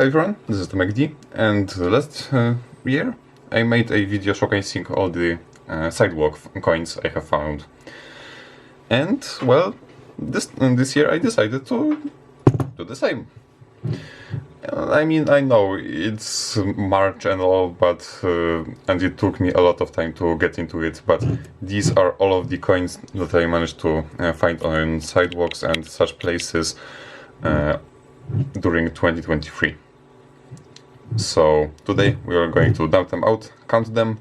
Hi everyone, this is TomekD, and last year I made a video showcasing all the sidewalk coins I have found. And well, this year I decided to do the same. I mean, I know it's March and all, but and it took me a lot of time to get into it, but these are all of the coins that I managed to find on sidewalks and such places during 2023. So today we are going to dump them out, count them,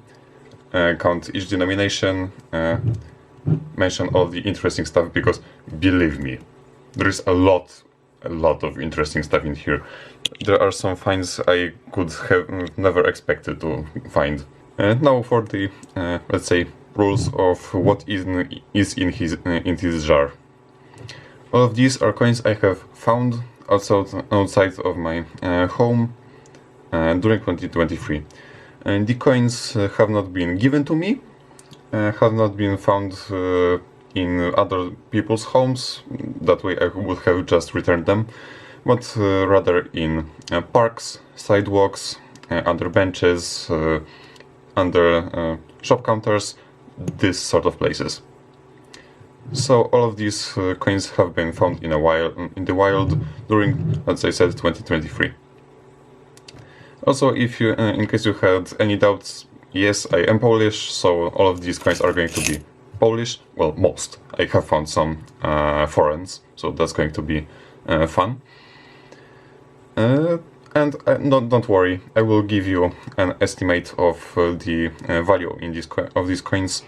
count each denomination, mention all the interesting stuff, because believe me, there is a lot of interesting stuff in here. There are some finds I could have never expected to find. And now for the, let's say, rules of what is in this jar. All of these are coins I have found outside of my home during 2023. And the coins have not been given to me, have not been found in other people's homes, that way I would have just returned them, but rather in parks, sidewalks, under benches, under shop counters, this sort of places. So all of these coins have been found in the wild during, let's say, 2023. Also, if you, in case you had any doubts, yes, I am Polish, so all of these coins are going to be Polish. Well, most. I have found some foreigns, so that's going to be fun. And don't worry, I will give you an estimate of the value in of these coins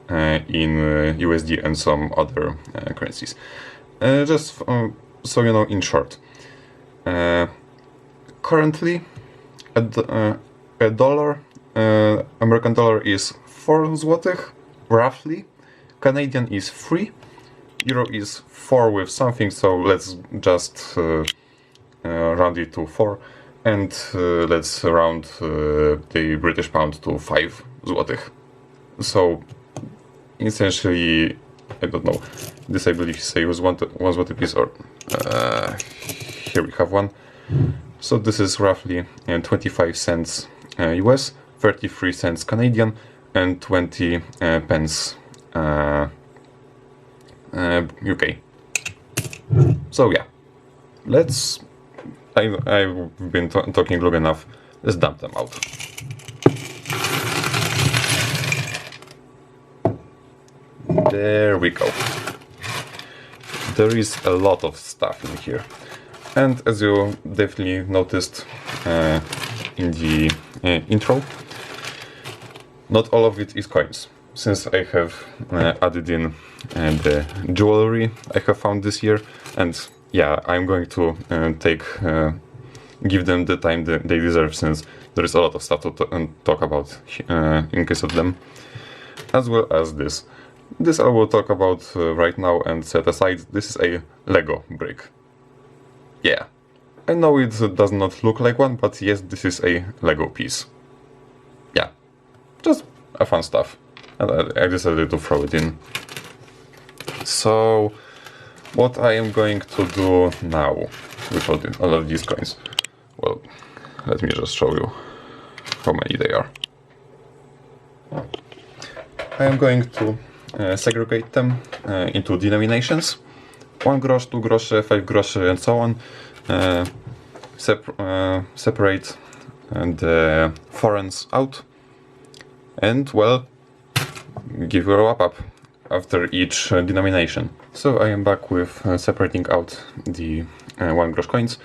in USD and some other currencies. Just so you know, in short, currently a dollar, American dollar is 4 złotych, roughly. Canadian is 3, Euro is 4 with something, so let's just round it to 4, and let's round the British pound to 5 złotych. So essentially, I don't know, this I believe say was one złoty piece, or here we have one. So this is roughly 25 cents US, 33 cents Canadian, and 20 pence UK. So yeah, let's. I've been talking long enough. Let's dump them out. There we go. There is a lot of stuff in here. And as you definitely noticed in the intro, not all of it is coins, since I have added in the jewelry I have found this year, and yeah, I'm going to give them the time that they deserve, since there is a lot of stuff to talk about in case of them, as well as this. This I will talk about right now and set aside. This is a Lego brick. Yeah, I know it does not look like one, but yes, this is a Lego piece. Yeah, just a fun stuff, and I decided to throw it in. So, what I am going to do now with all of these coins? Well, let me just show you how many they are. I am going to segregate them into denominations. 1 grosz, 2 grosze, 5 groszy, and so on. Separate the foreigns out, and well, give you a wrap up after each denomination. So I am back with separating out the 1 grosz coins.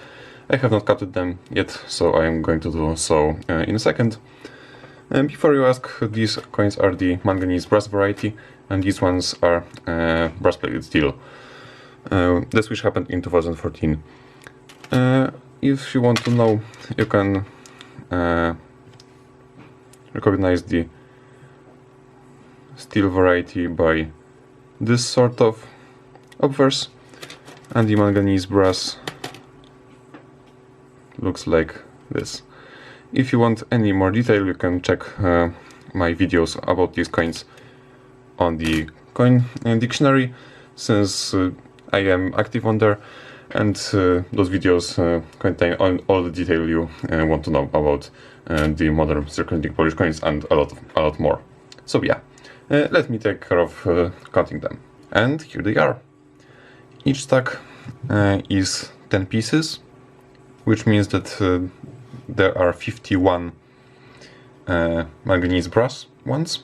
I have not counted them yet, so I am going to do so in a second. And before you ask, these coins are the manganese brass variety, and these ones are brass plated steel. This which happened in 2014. If you want to know, you can recognize the steel variety by this sort of obverse, and the manganese brass looks like this. If you want any more detail, you can check my videos about these coins on the coin dictionary, since I am active on there, and those videos contain all the detail you want to know about the modern circulating Polish coins and a lot more. So yeah, let me take care of counting them. And here they are. Each stack is 10 pieces, which means that there are 51 manganese brass ones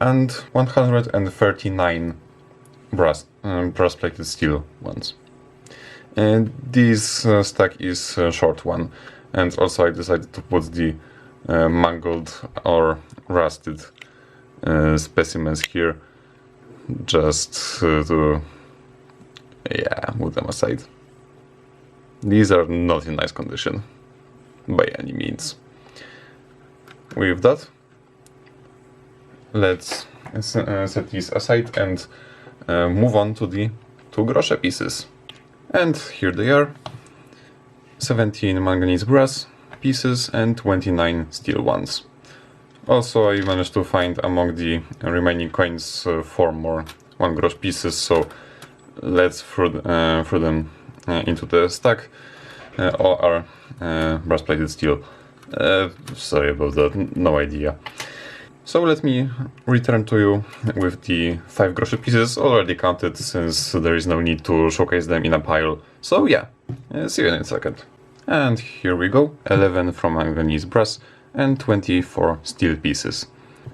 and 139 brass plated steel ones. And this stack is a short one, and also I decided to put the mangled or rusted specimens here just to move them aside. These are not in nice condition by any means. With that, let's set these aside and move on to the 2 grosze pieces. And here they are: 17 manganese brass pieces and 29 steel ones. Also, I managed to find among the remaining coins 4 more 1 grosz pieces, so let's throw them into the stack. All are brass plated steel. Sorry about that, no idea. So let me return to you with the 5 groszy pieces already counted, since there is no need to showcase them in a pile. So yeah, see you in a second. And here we go, 11 from manganese brass and 24 steel pieces.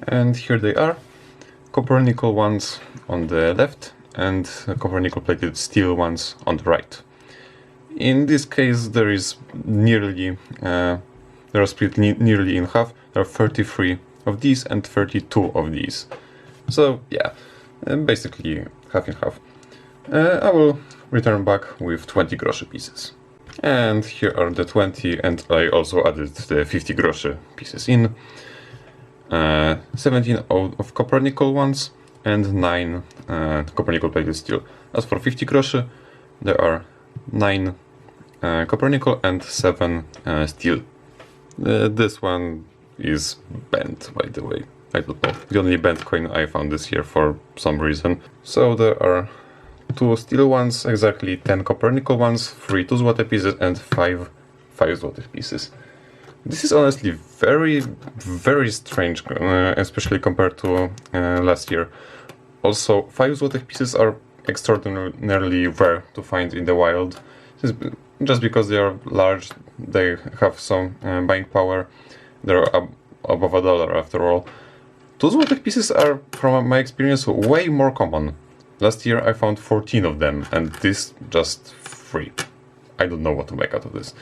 And here they are, copper nickel ones on the left and copper nickel plated steel ones on the right. In this case there is nearly, they are split nearly in half. There are 33 of these and 32 of these. So yeah, basically half in half. I will return back with 20 groszy pieces. And here are the 20, and I also added the 50 groszy pieces in. 17 of copper nickel ones and 9 copper nickel plated steel. As for 50 groszy, there are 9 copper nickel and 7 steel. This one is bent, by the way. I don't know. The only bent coin I found this year for some reason. So there are 2 steel ones, exactly 10 copper nickel ones, 3 2 złote pieces and 5 5 złotych pieces. This is honestly very strange, especially compared to last year. Also, 5 złotych pieces are extraordinarily rare to find in the wild. Just because they are large, they have some buying power. They're above $1 after all. 2 złotych pieces are, from my experience, way more common. Last year I found 14 of them, and this just 3. I don't know what to make out of this.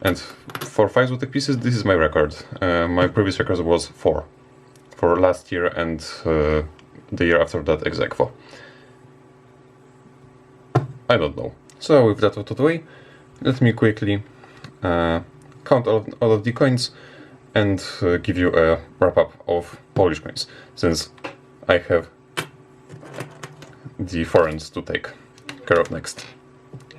And for 5 złotych pieces, this is my record. My previous record was 4 for last year and the year after that ex aequo. I don't know. So with that out of the way, let me quickly count all of the coins and give you a wrap-up of Polish coins, since I have the foreigns to take care of next.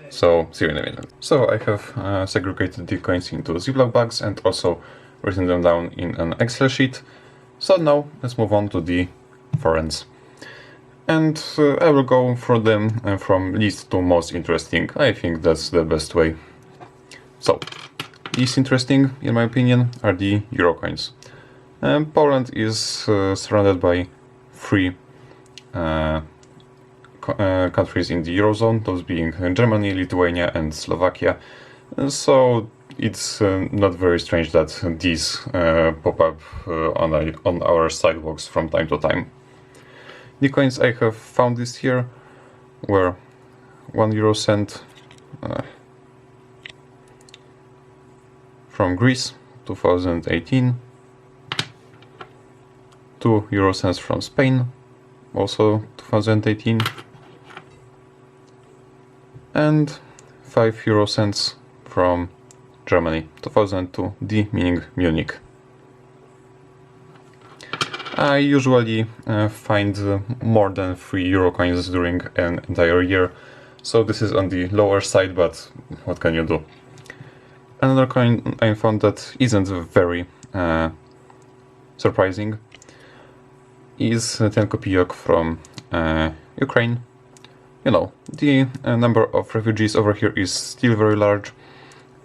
So see you in a minute. So I have segregated the coins into Ziploc bags and also written them down in an Excel sheet. So now let's move on to the foreigns. And I will go through them from least to most interesting. I think that's the best way. So, least interesting, in my opinion, are the Euro coins. Poland is surrounded by 3 countries in the Eurozone, those being Germany, Lithuania and Slovakia. So it's not very strange that these pop up on our sidewalks from time to time. The coins I have found this year were 1 euro cent from Greece, 2018, 2 euro cents from Spain, also 2018, and 5 euro cents from Germany, 2002, D meaning Munich. I usually find more than 3 euro coins during an entire year, so this is on the lower side, but what can you do? Another coin I found that isn't very surprising is 10 kopijok from Ukraine. you know, the number of refugees over here is still very large,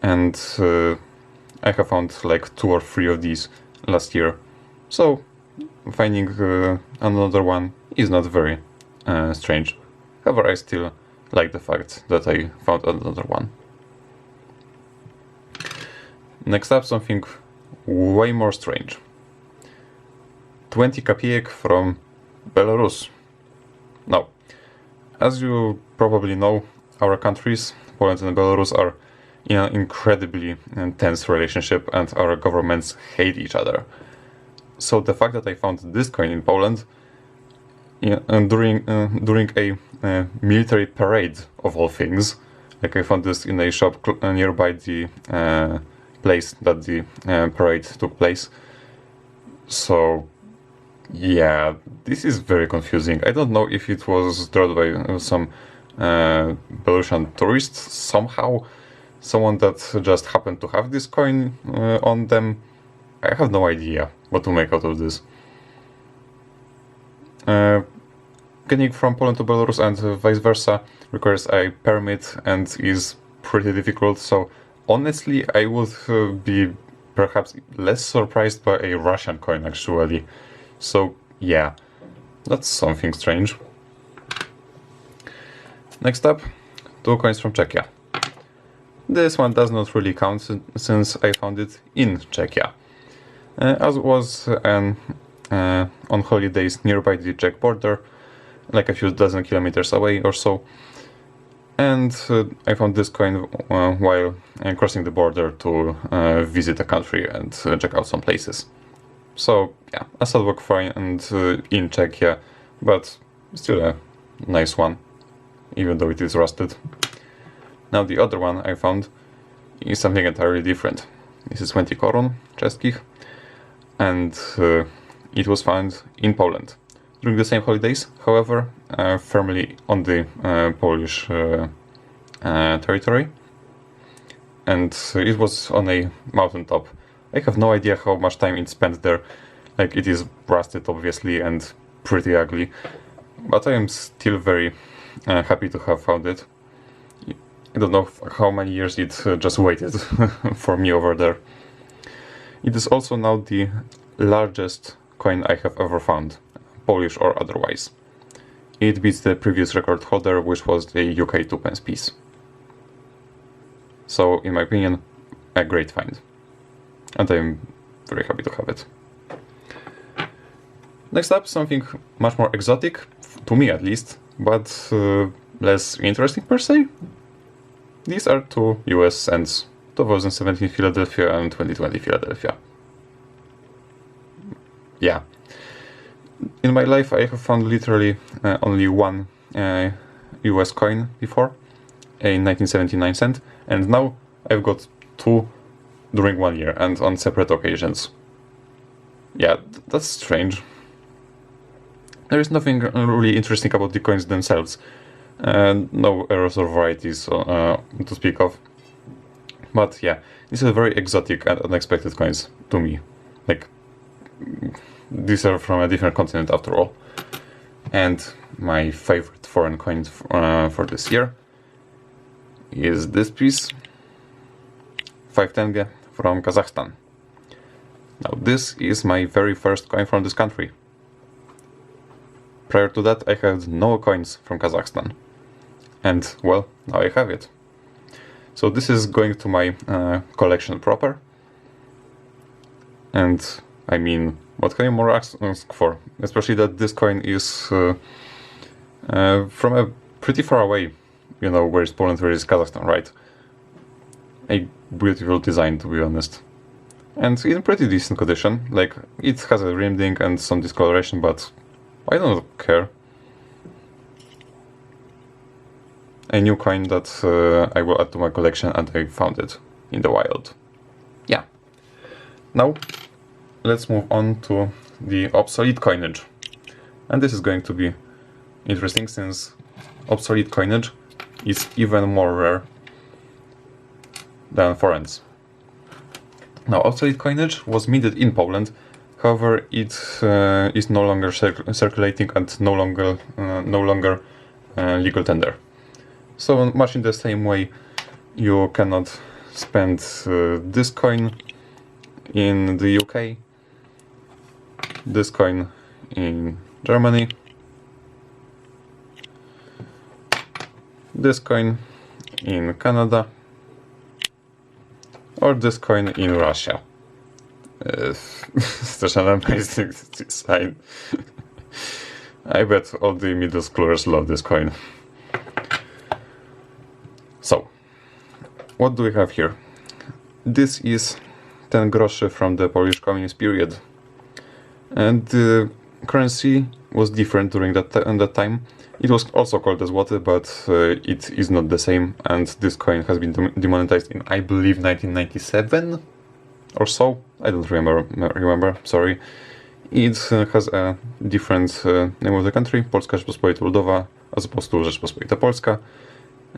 and I have found like 2 or 3 of these last year, so finding another one is not very strange. However, I still like the fact that I found another one. Next up, something way more strange. 20 kopiek from Belarus. Now, as you probably know, our countries, Poland and Belarus, are in an incredibly intense relationship, and our governments hate each other. So the fact that I found this coin in Poland during a military parade of all things, like I found this in a shop nearby the place that the parade took place. So yeah, this is very confusing. I don't know if it was drawn by some Belarusian tourists somehow, someone that just happened to have this coin on them. I have no idea what to make out of this. Getting from Poland to Belarus and vice versa requires a permit and is pretty difficult, so honestly I would be perhaps less surprised by a Russian coin actually. So yeah, that's something strange. Next up, 2 coins from Czechia. This one does not really count since I found it in Czechia. As was on holidays nearby the Czech border, like a few dozen kilometers away or so, and I found this coin while crossing the border to visit a country and check out some places. So yeah, a sidewalk fine and in Czechia, but still a nice one, even though it is rusted. Now the other one I found is something entirely different. This is 20 korun czeskich, and it was found in Poland during the same holidays, however, firmly on the Polish territory, and it was on a mountaintop. I have no idea how much time it spent there, like it is rusted obviously and pretty ugly, but I am still very happy to have found it. I don't know how many years it just waited for me over there. It is also now the largest coin I have ever found, Polish or otherwise. It beats the previous record holder, which was the UK 2-pence piece. So, in my opinion, a great find. And I'm very happy to have it. Next up, something much more exotic, to me at least, but less interesting per se. These are 2 US cents, 2017 Philadelphia and 2020 Philadelphia. Yeah. In my life I have found literally only one US coin before, a 1979 cent, and now I've got 2 during 1 year and on separate occasions. Yeah, that's strange. There is nothing really interesting about the coins themselves. No errors or varieties to speak of. But yeah, these are very exotic and unexpected coins to me. Like, these are from a different continent after all. And my favorite foreign coin for this year is this piece, 5 tenge from Kazakhstan. Now this is my very first coin from this country. Prior to that I had no coins from Kazakhstan. And well, now I have it. So this is going to my collection proper. And I mean, what can you more ask for? Especially that this coin is from a pretty far away. You know, where is Poland, where is Kazakhstan, right? A beautiful design, to be honest. And in pretty decent condition. Like, it has a rim ding and some discoloration, but I don't care. A new coin that I will add to my collection, and I found it in the wild. Yeah. Now, let's move on to the obsolete coinage. And this is going to be interesting, since obsolete coinage is even more rare than foreigns. Now, obsolete coinage was minted in Poland, however, it is no longer circulating and no longer legal tender. So much in the same way, you cannot spend this coin in the UK, this coin in Germany, this coin in Canada, or this coin in Russia. Such an amazing design. I bet all the middle schoolers love this coin. So, what do we have here? This is 10 groszy from the Polish Communist period. And the currency was different during that time. It was also called as złoty, but it is not the same. And this coin has been demonetized in, I believe, 1997 or so. I don't remember, sorry. It has a different name of the country, Polska Rzeczpospolita Ludowa, as opposed to Rzeczpospolita Polska.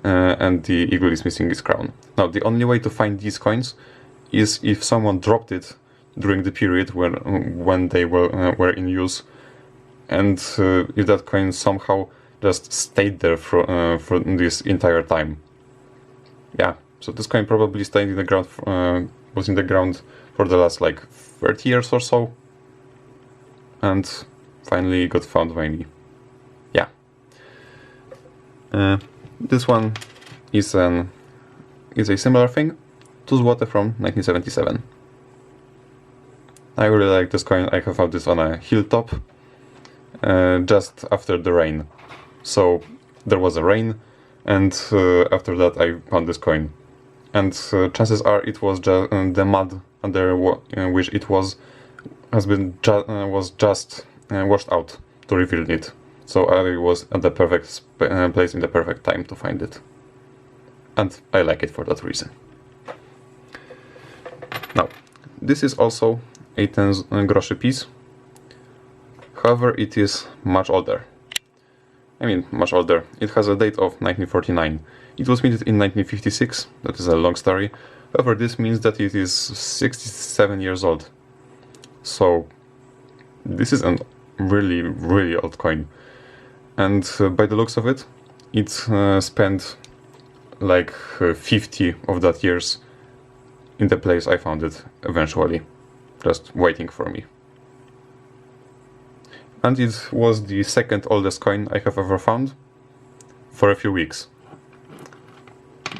And the eagle is missing its crown. Now, the only way to find these coins is if someone dropped it during the period when they were in use, and if that coin somehow just stayed there for this entire time. Yeah, so this coin probably stayed in the ground, was in the ground for the last like 30 years or so, and finally got found by me. Yeah. This one is a similar thing to złoty from 1977. I really like this coin. I have found this on a hilltop just after the rain. So there was a rain, and after that I found this coin. And chances are it was just the mud under which it was just washed out to reveal it. So I was at the perfect place in the perfect time to find it. And I like it for that reason. Now, this is also a 10 groszy piece. However, it is much older. I mean, much older. It has a date of 1949. It was minted in 1956. That is a long story. However, this means that it is 67 years old. So, this is a really, really old coin. And by the looks of it, it spent like 50 of that years in the place I found it eventually, just waiting for me. And it was the second oldest coin I have ever found for a few weeks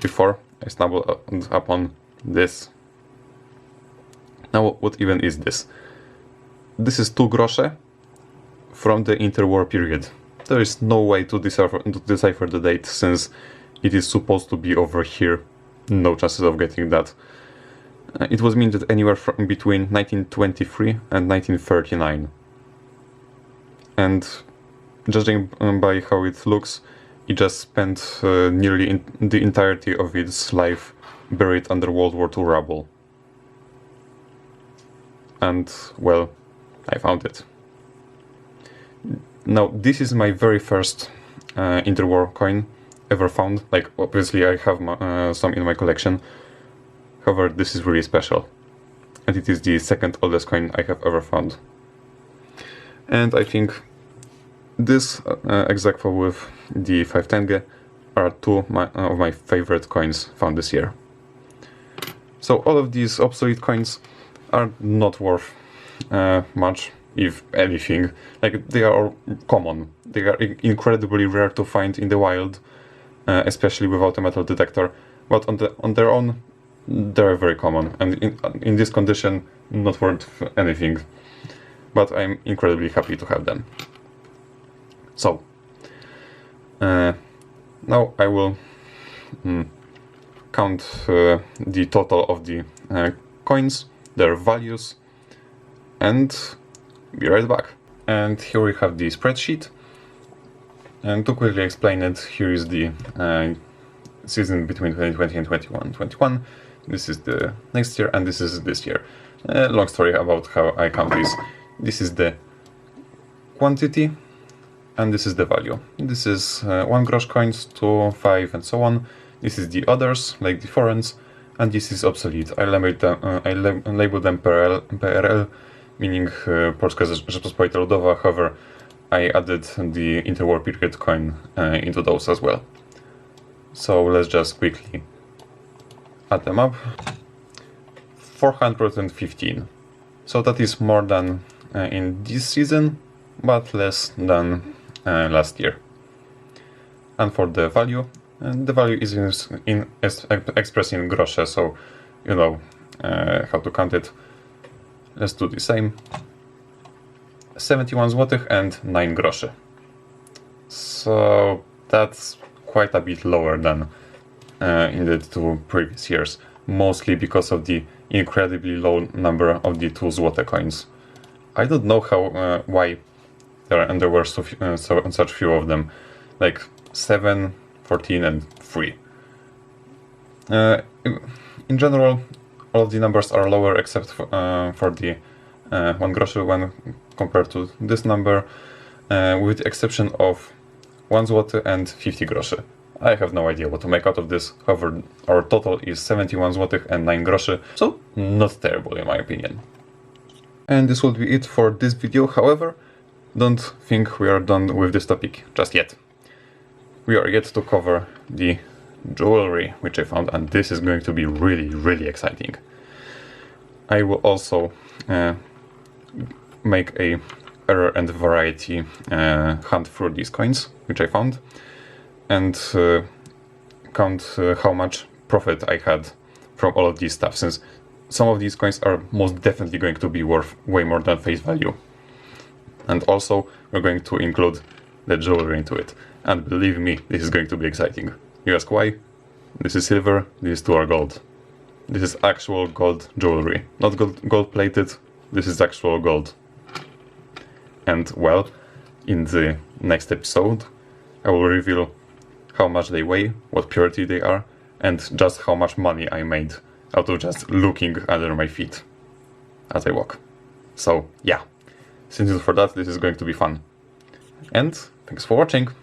before I stumbled upon this. Now, what even is this? This is 2 grosze from the interwar period. There is no way to decipher the date, since it is supposed to be over here. No chances of getting that. It was minted anywhere from between 1923 and 1939. And judging by how it looks, it just spent nearly the entirety of its life buried under World War II rubble. And, well, I found it. Now, this is my very first interwar coin ever found. Like, obviously I have some in my collection. However, this is really special. And it is the second oldest coin I have ever found. And I think this example with the 5 tenge are 2 of my favorite coins found this year. So all of these obsolete coins are not worth much, if anything. Like, they are common. They are incredibly rare to find in the wild, especially without a metal detector. But on their own, they're very common, and in this condition, not worth anything. But I'm incredibly happy to have them. So, now I will count the total of the coins, their values, and be right back. And here we have the spreadsheet. And to quickly explain it, here is the season between 2020 and 2021. This is the next year, and this is this year. Long story about how I count this. This is the quantity, and this is the value. This is 1 grosz coins, 2, 5, and so on. This is the others, like the foreigns, and this is obsolete. I label them PRL, meaning Polska Rzeczpospolita Ludowa. However, I added the interwar period coin into those as well. So let's just quickly add them up. 415. So that is more than in this season, but less than last year. And for the value is expressed in grosze, so you know how to count it. Let's do the same. 71 zł and 9 groszy. So that's quite a bit lower than in the 2 previous years, mostly because of the incredibly low number of the 2 złote coins. I don't know how why there were such few of them, like 7, 14 and 3. In general, all of the numbers are lower except for the 1 groszy when compared to this number, with the exception of 1 złoty and 50 groszy. I have no idea what to make out of this. However, our total is 71 zł and 9 groszy, so not terrible in my opinion. And this will be it for this video. However, don't think we are done with this topic just yet. We are yet to cover the jewelry which I found, and this is going to be really exciting. I will also make a error and variety hunt through these coins which I found, and count how much profit I had from all of these stuff, since some of these coins are most definitely going to be worth way more than face value. And also we're going to include the jewelry into it, and believe me, this is going to be exciting. You ask why? This is silver, these two are gold. This is actual gold jewelry, not gold plated, this is actual gold. And well, in the next episode I will reveal how much they weigh, what purity they are, and just how much money I made out of just looking under my feet as I walk. So yeah, stay tuned for that, this is going to be fun. And thanks for watching!